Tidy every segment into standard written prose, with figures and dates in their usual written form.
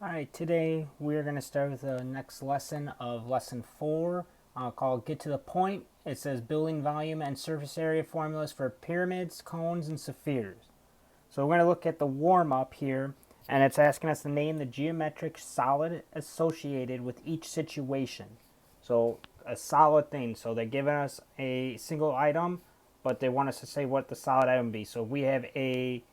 Alright, today we're going to start with the next lesson of lesson 4 called Get to the Point. It says building volume and surface area formulas for pyramids, cones, and spheres. So we're going to look at the warm-up here, and it's asking us to name the geometric solid associated with each situation. So a solid thing, so they're giving us a single item, but they want us to say what the solid item be. So we have a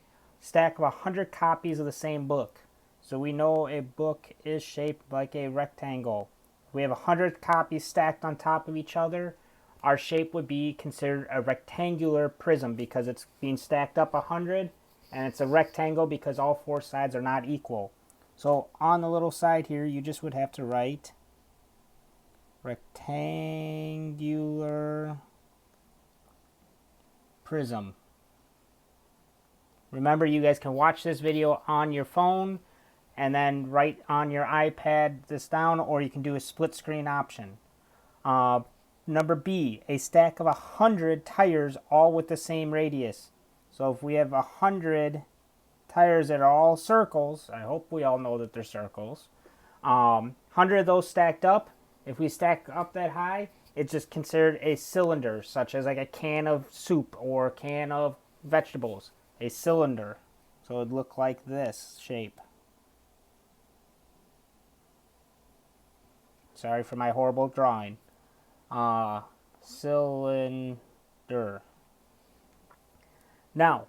stack of 100 copies of the same book. So we know a book is shaped like a rectangle. We have 100 copies stacked on top of each other. Our shape would be considered a rectangular prism because it's being stacked up 100, and it's a rectangle because all four sides are not equal. So on the little side here, you just would have to write rectangular prism. Remember, you guys can watch this video on your phone and then write on your iPad this down, or you can do a split screen option. Number B, a stack of 100 tires all with the same radius. So if we have 100 tires that are all circles, I hope we all know that they're circles, 100 of those stacked up, if we stack up that high, it's just considered a cylinder, such as like a can of soup or a can of vegetables, a cylinder. So it'd look like this shape. Sorry for my horrible drawing. Cylinder. Now,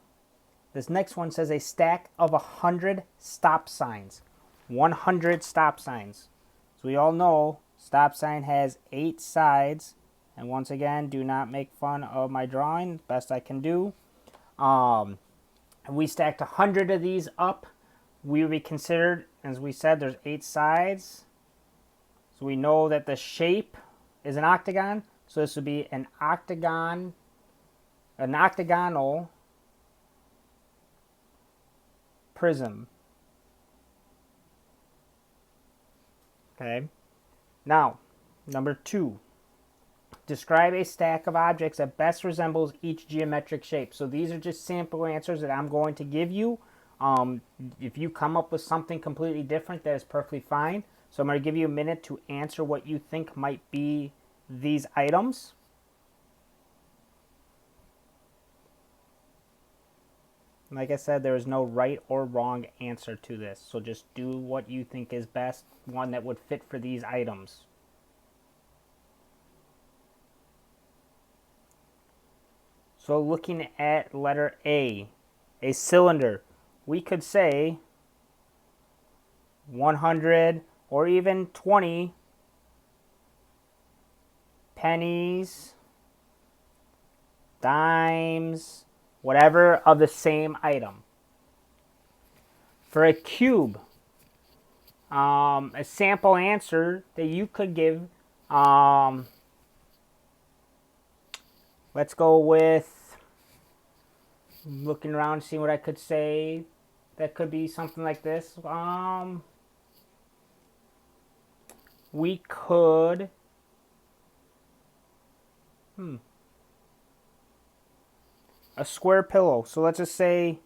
this next one says a stack of 100 stop signs. 100 stop signs. So we all know stop sign has 8 sides. And once again, do not make fun of my drawing. Best I can do. We stacked 100 of these up. We would be considered, as we said, there's 8 sides. So we know that the shape is an octagon. So this would be an octagon, an octagonal prism. Okay. Now, number 2. Describe a stack of objects that best resembles each geometric shape. So these are just sample answers that I'm going to give you. If you come up with something completely different, that is perfectly fine. So I'm going to give you a minute to answer what you think might be these items. Like I said, there is no right or wrong answer to this. So just do what you think is best, one that would fit for these items. So looking at letter A cylinder, we could say 100 or even 20 pennies, dimes, whatever of the same item. For a cube, a sample answer that you could give, let's go with, looking around, seeing what I could say. That could be something like this. We could, a square pillow. So let's just say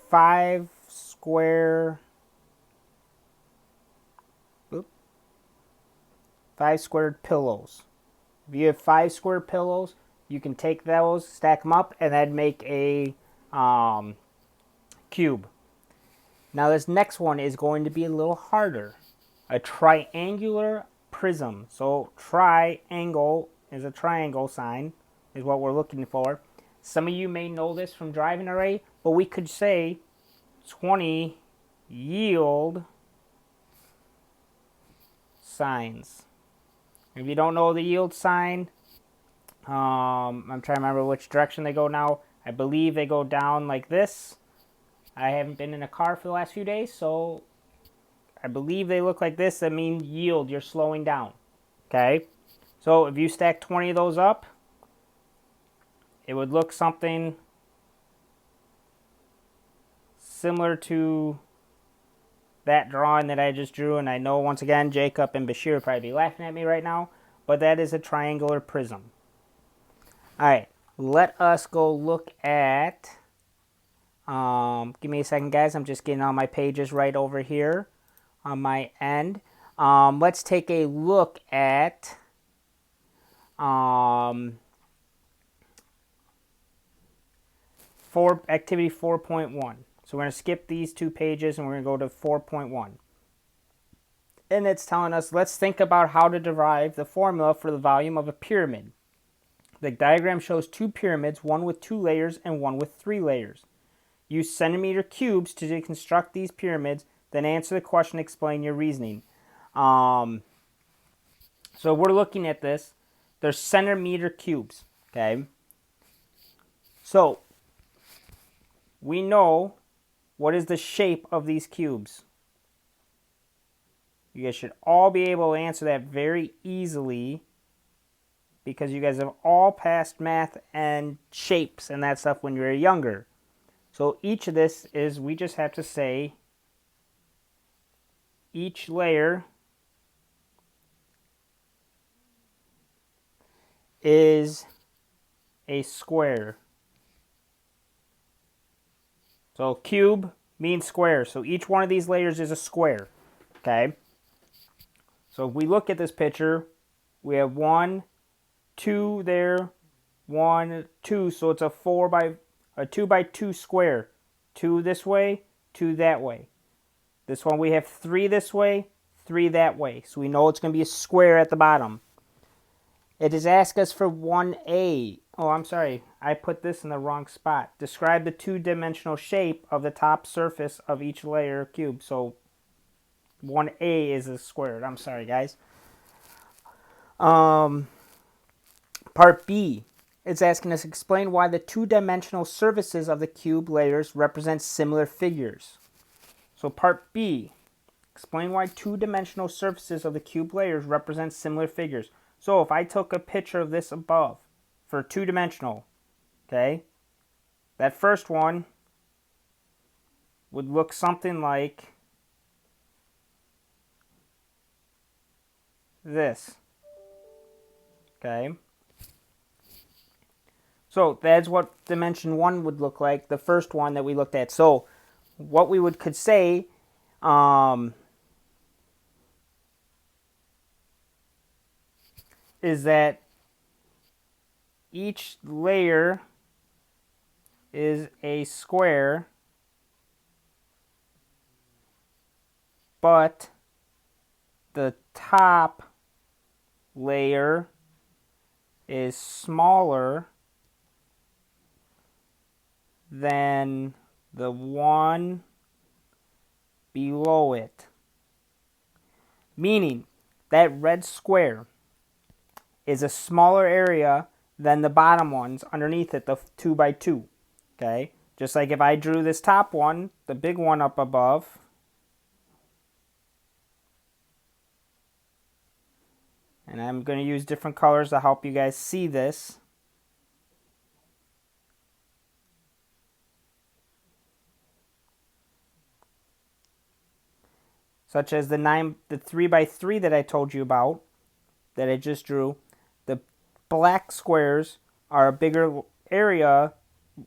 5 square, 5 squared pillows. If you have 5 square pillows, you can take those, stack them up, and then make a cube. Now this next one is going to be a little harder. A triangular prism. So triangle is a triangle sign, is what we're looking for. Some of you may know this from driving already, but we could say 20 yield signs. If you don't know the yield sign, I'm trying to remember which direction they go now. I believe they go down like this. I haven't been in a car for the last few days, so I believe they look like this. That means yield, you're slowing down. Okay? So if you stack 20 of those up, it would look something similar to that drawing that I just drew. And I know, once again, Jacob and Bashir would probably be laughing at me right now, but that is a triangular prism. All right, let us go look at Give me a second, guys. I'm just getting all my pages right over here on my end. Let's take a look at activity 4.1. So we're going to skip these 2 pages and we're going to go to 4.1. And it's telling us, let's think about how to derive the formula for the volume of a pyramid. The diagram shows 2 pyramids, one with 2 layers and one with 3 layers. Use centimeter cubes to deconstruct these pyramids, then answer the question, explain your reasoning. So we're looking at this. They're centimeter cubes, okay? So we know what is the shape of these cubes. You guys should all be able to answer that very easily because you guys have all passed math and shapes and that stuff when you were younger. So each of this is, we just have to say, each layer is a square. So cube means square. So each one of these layers is a square. Okay. So if we look at this picture, we have 1, 2 there, 1, 2. So it's a 2 by 2 square. 2 this way, 2 that way. This one we have 3 this way, 3 that way. So we know it's going to be a square at the bottom. It has asked us for 1A. Oh, I'm sorry. I put this in the wrong spot. Describe the 2-dimensional shape of the top surface of each layer cube. So 1A is a squared. I'm sorry, guys. Part B. It's asking us to explain why the 2-dimensional surfaces of the cube layers represent similar figures. So part B. Explain why 2-dimensional surfaces of the cube layers represent similar figures. So if I took a picture of this above for 2-dimensional, okay, that first one would look something like this. Okay. So that's what dimension 1 would look like, the first one that we looked at. So what we could say is that each layer is a square, but the top layer is smaller than the one below it. Meaning that red square is a smaller area than the bottom ones underneath it, the 2 by 2. Okay? Just like if I drew this top one, the big one up above, and I'm going to use different colors to help you guys see this. Such as the 3 by 3 that I told you about, that I just drew. The black squares are a bigger area,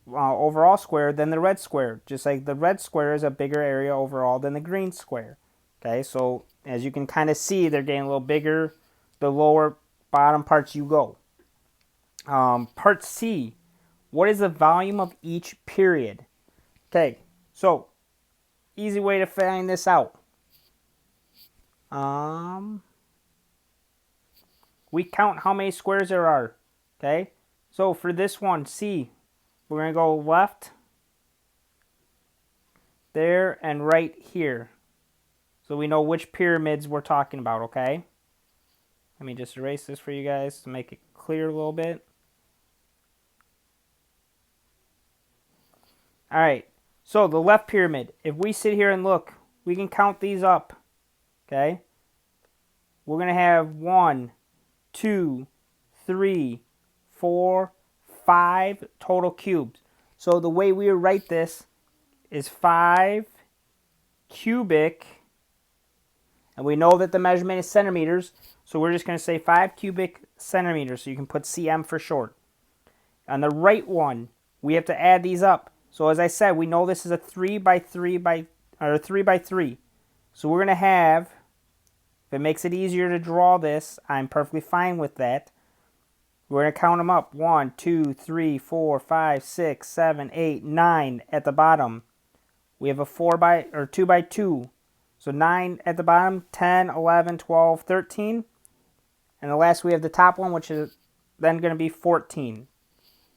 overall square, than the red square. Just like the red square is a bigger area overall than the green square. Okay, so as you can kind of see, they're getting a little bigger the lower bottom parts you go. Part C, what is the volume of each period? Okay, so easy way to find this out. We count how many squares there are. Okay, so for this one, C, we're going to go left, there, and right here. So we know which pyramids we're talking about, okay? Let me just erase this for you guys to make it clear a little bit. Alright, so the left pyramid, if we sit here and look, we can count these up, okay? We're going to have 1, 2, 3, 4, 5 total cubes. So the way we write this is 5 cubic, and we know that the measurement is centimeters, so we're just going to say 5 cubic centimeters, so you can put cm for short. On the right one, we have to add these up. So as I said, we know this is a 3 by 3 by, or 3 by 3. So we're going to have, if it makes it easier to draw this, I'm perfectly fine with that. We're going to count them up. 1, 2, 3, 4, 5, 6, 7, 8, 9 at the bottom. We have a 4 by, or 2 by 2. So 9 at the bottom, 10, 11, 12, 13. And the last we have the top one, which is then going to be 14.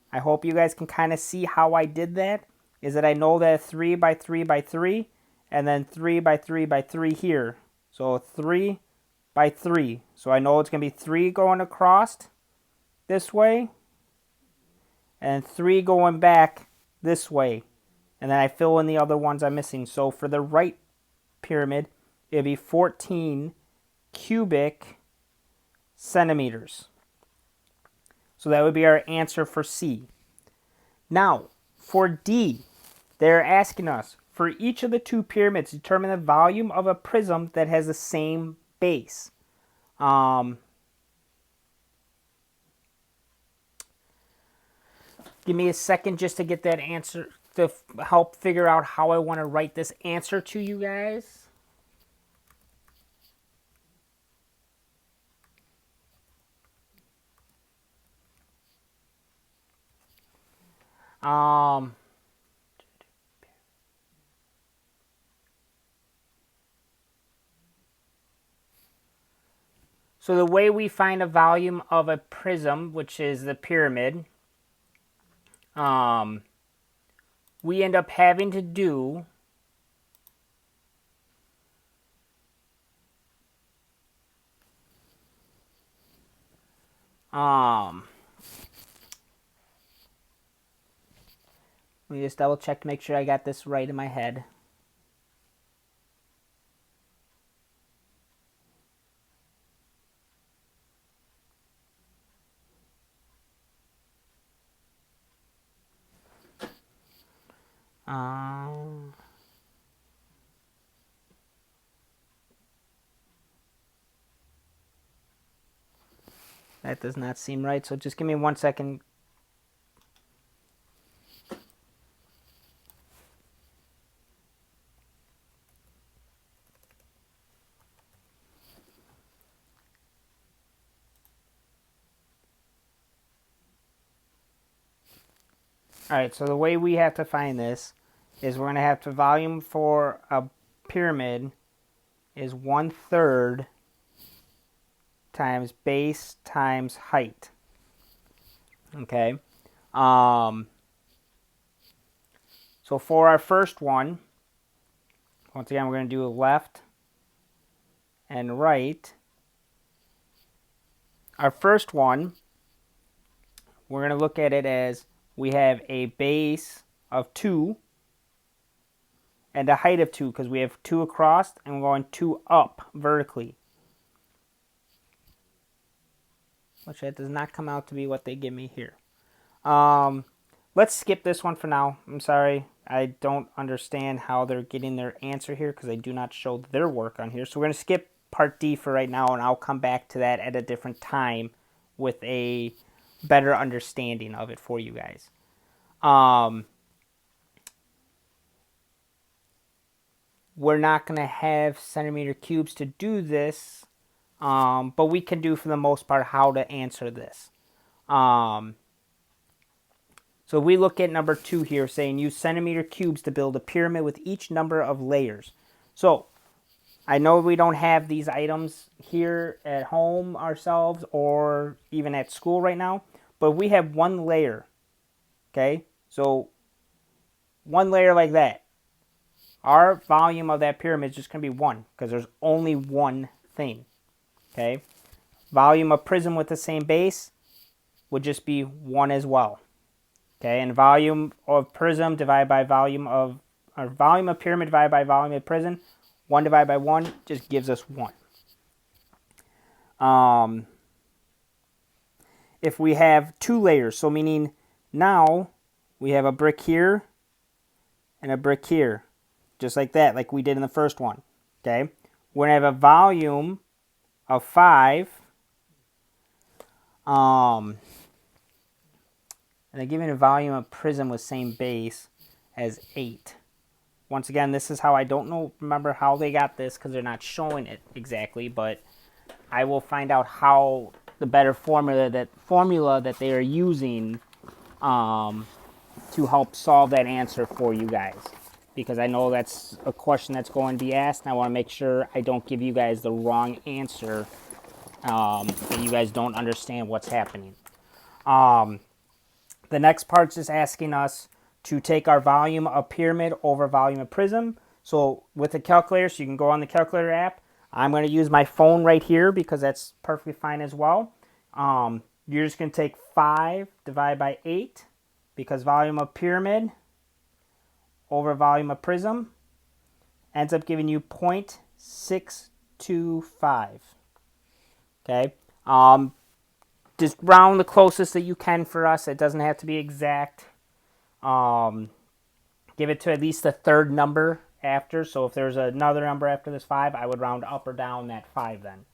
I hope you guys can kind of see how I did that. Is that I know that 3 by 3 by 3, and then 3 by 3 by 3 here. So 3 by 3. So I know it's going to be 3 going across this way, and 3 going back this way. And then I fill in the other ones I'm missing. So for the right pyramid, it'd be 14 cubic centimeters. So that would be our answer for C. Now, for D, they're asking us, for each of the two pyramids, determine the volume of a prism that has the same base. Give me a second just to get that answer, to help figure out how I want to write this answer to you guys. So the way we find a volume of a prism, which is the pyramid, we end up having to do let me just double check to make sure I got this right in my head. That does not seem right, so just give me 1 second. Alright, so the way we have to find this is we're going to have to volume for a pyramid is 1/3 times base times height. Okay. So for our first one, once again, we're going to do left and right. Our first one, we're going to look at it as we have a base of 2 and a height of 2 because we have 2 across and we're going 2 up vertically. Which that does not come out to be what they give me here. Let's skip this one for now. I'm sorry. I don't understand how they're getting their answer here because they do not show their work on here. So we're going to skip part D for right now, and I'll come back to that at a different time with a better understanding of it for you guys. We're not going to have centimeter cubes to do this, but we can do for the most part how to answer this. So we look at number 2 here saying use centimeter cubes to build a pyramid with each number of layers. So I know we don't have these items here at home ourselves or even at school right now, but we have one layer. Okay, so one layer like that. Our volume of that pyramid is just going to be 1 because there's only one thing. Okay, volume of prism with the same base would just be 1 as well. Okay, and volume of prism divided by volume of, or volume of pyramid divided by volume of prism, 1 divided by 1 just gives us 1. If we have 2 layers, so meaning now we have a brick here and a brick here, just like that, like we did in the first one. Okay, we're going to have a volume of 5. And they're giving a volume of prism with same base. as 8. Once again, this is how I don't remember how they got this because they're not showing it exactly, but I will find out how the better formula that they are using to help solve that answer for you guys. Because I know that's a question that's going to be asked, and I want to make sure I don't give you guys the wrong answer, and you guys don't understand what's happening. The next part's just asking us to take our volume of pyramid over volume of prism. So with the calculator, so you can go on the calculator app. I'm going to use my phone right here because that's perfectly fine as well. You're just going to take 5 divided by 8 because volume of pyramid over volume of prism ends up giving you 0.625. Okay. Just round the closest that you can for us. It doesn't have to be exact. Give it to at least the third number after. So if there's another number after this 5, I would round up or down that 5 then.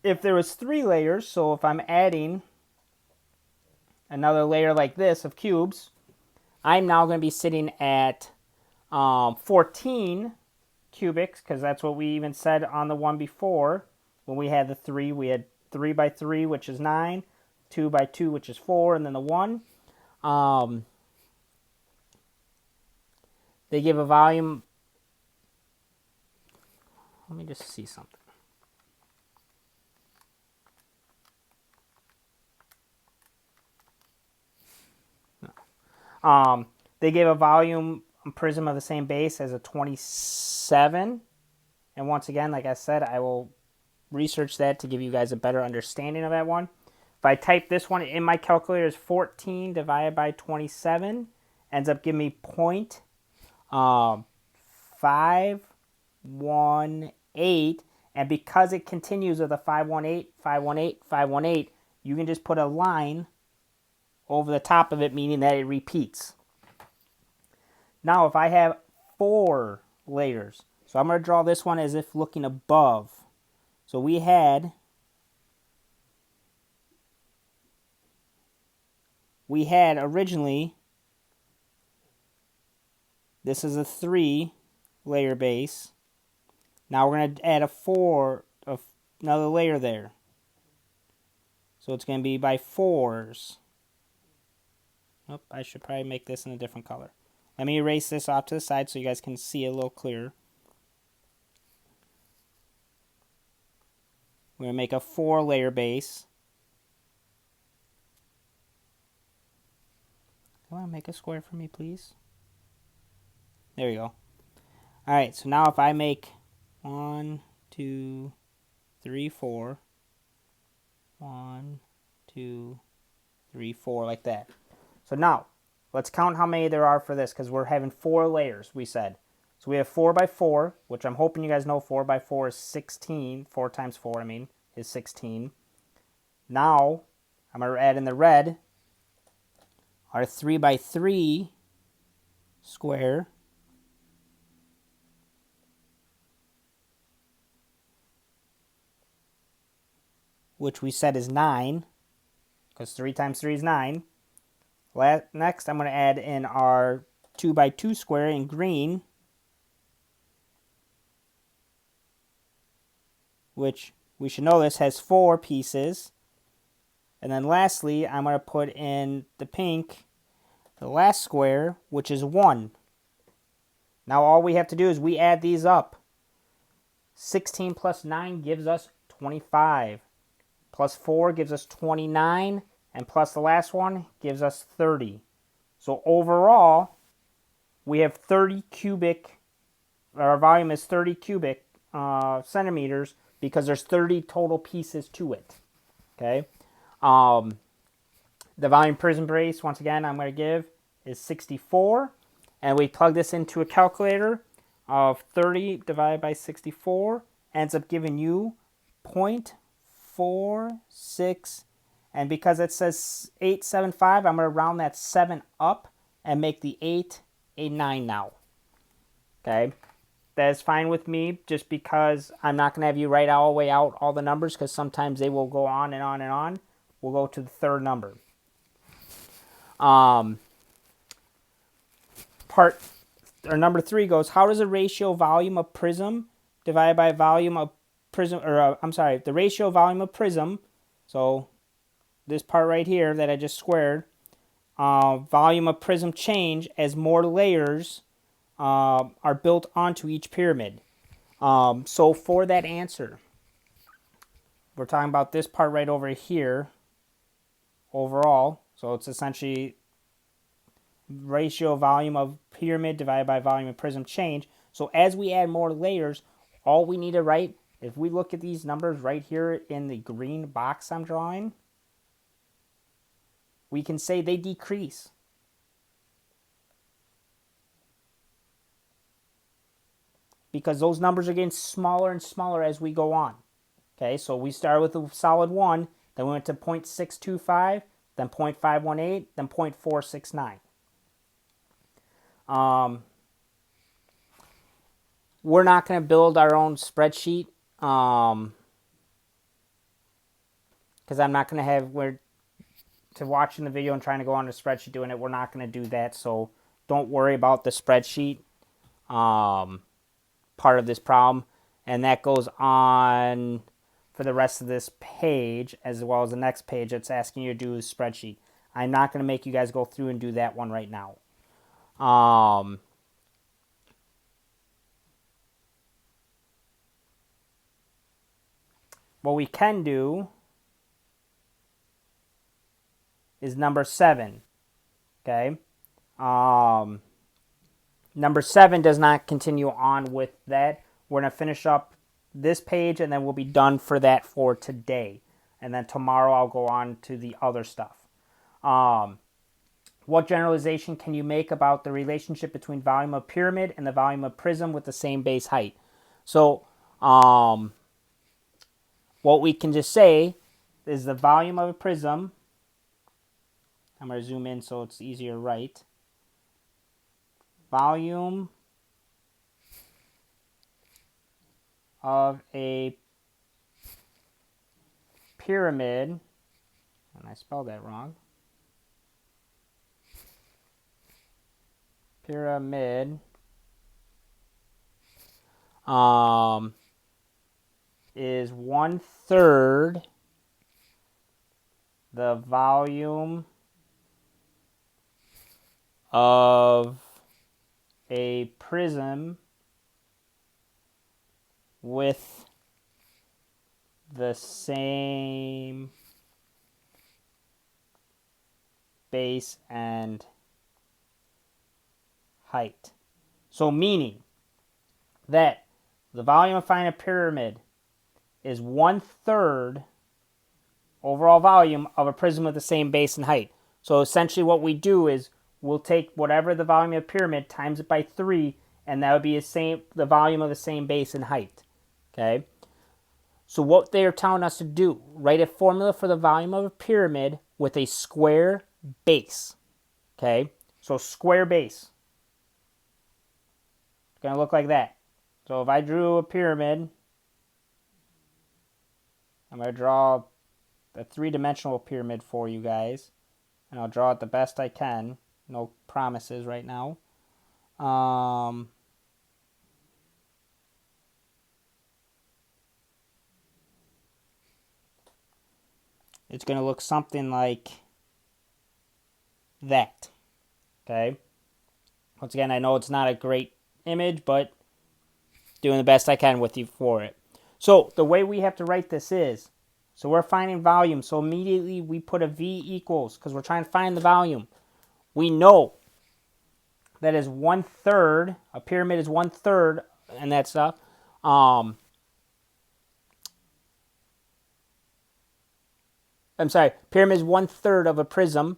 If there was 3 layers, so if I'm adding another layer like this of cubes, I'm now going to be sitting at 14 cubics, because that's what we even said on the one before. When we had the 3, we had 3 by 3, which is 9, 2 by 2, which is 4, and then the 1. They give a volume. Let me just see something. They gave a volume prism of the same base as a 27. And once again, like I said, I will research that to give you guys a better understanding of that one. If I type this one in my calculator, is 14 divided by 27. Ends up giving me 0.518. And because it continues with a 518, 518, 518, you can just put a line over the top of it, meaning that it repeats. Now, if I have 4 layers, so I'm going to draw this one as if looking above. So we had originally, this is a 3-layer base. Now we're going to add another layer there. So it's going to be by 4s. Oh, I should probably make this in a different color. Let me erase this off to the side so you guys can see a little clearer. We're going to make a 4-layer base. Come on, make a square for me, please. There we go. Alright, so now if I make 1, 2, 3, 4. 1, 2, 3, 4, like that. So now, let's count how many there are for this, because we're having 4 layers, we said. So we have 4 by 4, which I'm hoping you guys know 4 by 4 is 16. 4 times 4, is 16. Now, I'm going to add in the red our 3 by 3 square. Which we said is 9, because 3 times 3 is 9. Next, I'm going to add in our 2 by 2 square in green, which we should know this has 4 pieces. And then lastly, I'm going to put in the pink, the last square, which is 1. Now all we have to do is we add these up. 16 plus 9 gives us 25. Plus 4 gives us 29. And plus the last one gives us 30. So overall, we have 30 cubic, our volume is 30 cubic centimeters because there's 30 total pieces to it. Okay. The volume prism base, once again, I'm going to give is 64. And we plug this into a calculator of 30 divided by 64. Ends up giving you 0.46. And because it says 875, I'm going to round that 7 up and make the 8 a 9 now. Okay. That is fine with me, just because I'm not going to have you write all the way out all the numbers, because sometimes they will go on and on and on. We'll go to the third number. number 3 goes, how does the ratio volume of prism divided by volume of prism, the ratio volume of prism, so this part right here that I just squared, volume of prism change as more layers are built onto each pyramid. So for that answer, we're talking about this part right over here overall. So it's essentially ratio volume of pyramid divided by volume of prism change. So as we add more layers, all we need to write, if we look at these numbers right here in the green box I'm drawing, we can say they decrease. Because those numbers are getting smaller and smaller as we go on. Okay, so we started with a solid 1, then we went to 0.625, then 0.518, then 0.469. We're not going to build our own spreadsheet because I'm not going to have to watching the video and trying to go on the spreadsheet doing it. We're not going to do that, so don't worry about the spreadsheet part of this problem, and that goes on for the rest of this page as well as the next page. It's asking you to do a spreadsheet. I'm not going to make you guys go through and do that one right now. What we can do is number 7. Okay. Number 7 does not continue on with that. We're going to finish up this page and then we'll be done for that for today. And then tomorrow I'll go on to the other stuff. What generalization can you make about the relationship between volume of pyramid and the volume of prism with the same base height? So, what we can just say is the volume of a prism. I'm going to zoom in so it's easier to write. Volume of a pyramid, and I spelled that wrong. Pyramid is 1/3 the volume of a prism with the same base and height. So meaning that the volume of a pyramid is 1/3 overall volume of a prism with the same base and height. So essentially what we do is we'll take whatever the volume of a pyramid times it by 3, and that would be the volume of the same base and height. Okay? So what they're telling us to do, write a formula for the volume of a pyramid with a square base. Okay? So square base. It's going to look like that. So if I drew a pyramid, I'm going to draw a 3-dimensional pyramid for you guys. And I'll draw it the best I can. No promises right now. It's going to look something like that. Okay? Once again, I know it's not a great image, but doing the best I can with you for it. So the way we have to write this is, so we're finding volume. So immediately we put a V equals, because we're trying to find the volume. We know that is 1/3. A pyramid is 1/3, and that stuff. Pyramid is 1/3 of a prism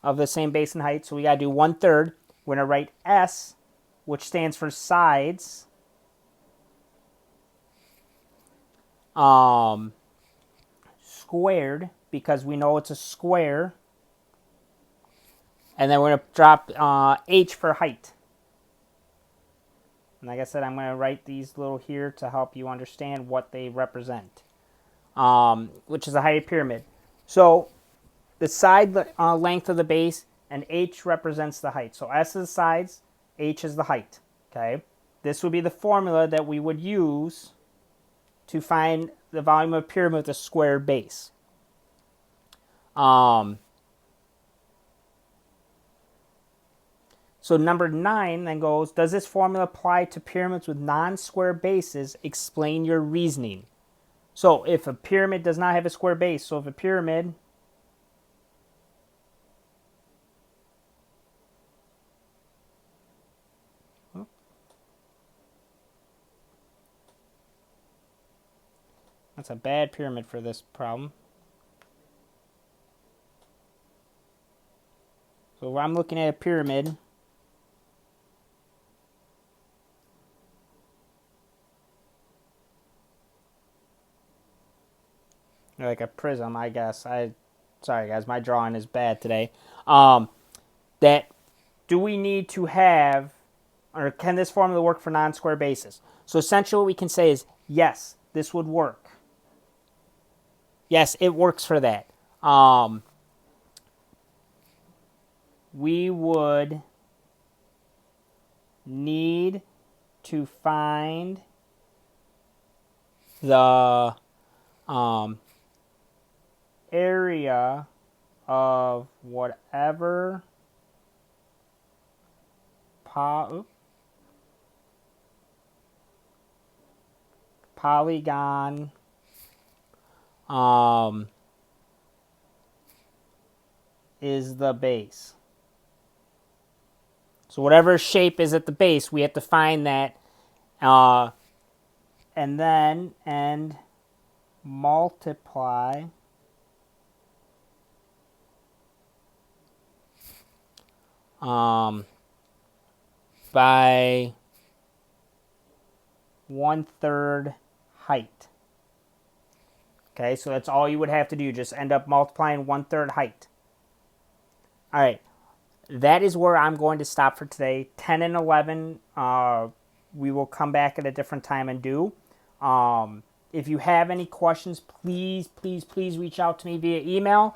of the same base and height. So we got to do 1/3. We're going to write S, which stands for sides. Squared, because we know it's a square. And then we're going to drop H for height. And like I said, I'm going to write these little here to help you understand what they represent, which is the height of pyramid. So the side length of the base, and H represents the height. So S is the sides, h is the height. Okay, this would be the formula that we would use to find the volume of a pyramid with a square base. So number 9 then goes, does this formula apply to pyramids with non-square bases? Explain your reasoning. So if a pyramid does not have a square base, so if a pyramid that's a bad pyramid for this problem. So I'm looking at a pyramid. Like a prism, I guess. Sorry guys, my drawing is bad today. That do we need to have, or can this formula work for non-square bases? So essentially what we can say is, yes, this would work. Yes, it works for that. We would need to find the area of whatever polygon is the base. So whatever shape is at the base, we have to find that, and then multiply by 1/3 height. Okay, so that's all you would have to do. Just end up multiplying 1/3 height. All right, that is where I'm going to stop for today. 10 and 11, we will come back at a different time and do. If you have any questions, please reach out to me via email.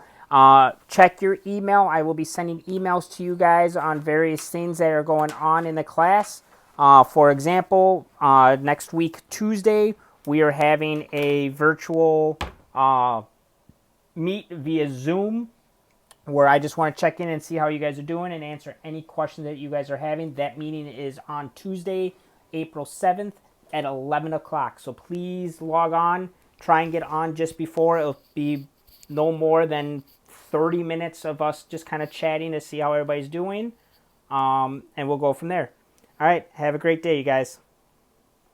Check your email. I will be sending emails to you guys on various things that are going on in the class. For example, next week, Tuesday, we are having a virtual meet via Zoom where I just want to check in and see how you guys are doing and answer any questions that you guys are having. That meeting is on Tuesday, April 7th at 11 o'clock. So please log on. Try and get on just before. It'll be no more than 30 minutes of us just kind of chatting to see how everybody's doing. And we'll go from there. All right. Have a great day, you guys.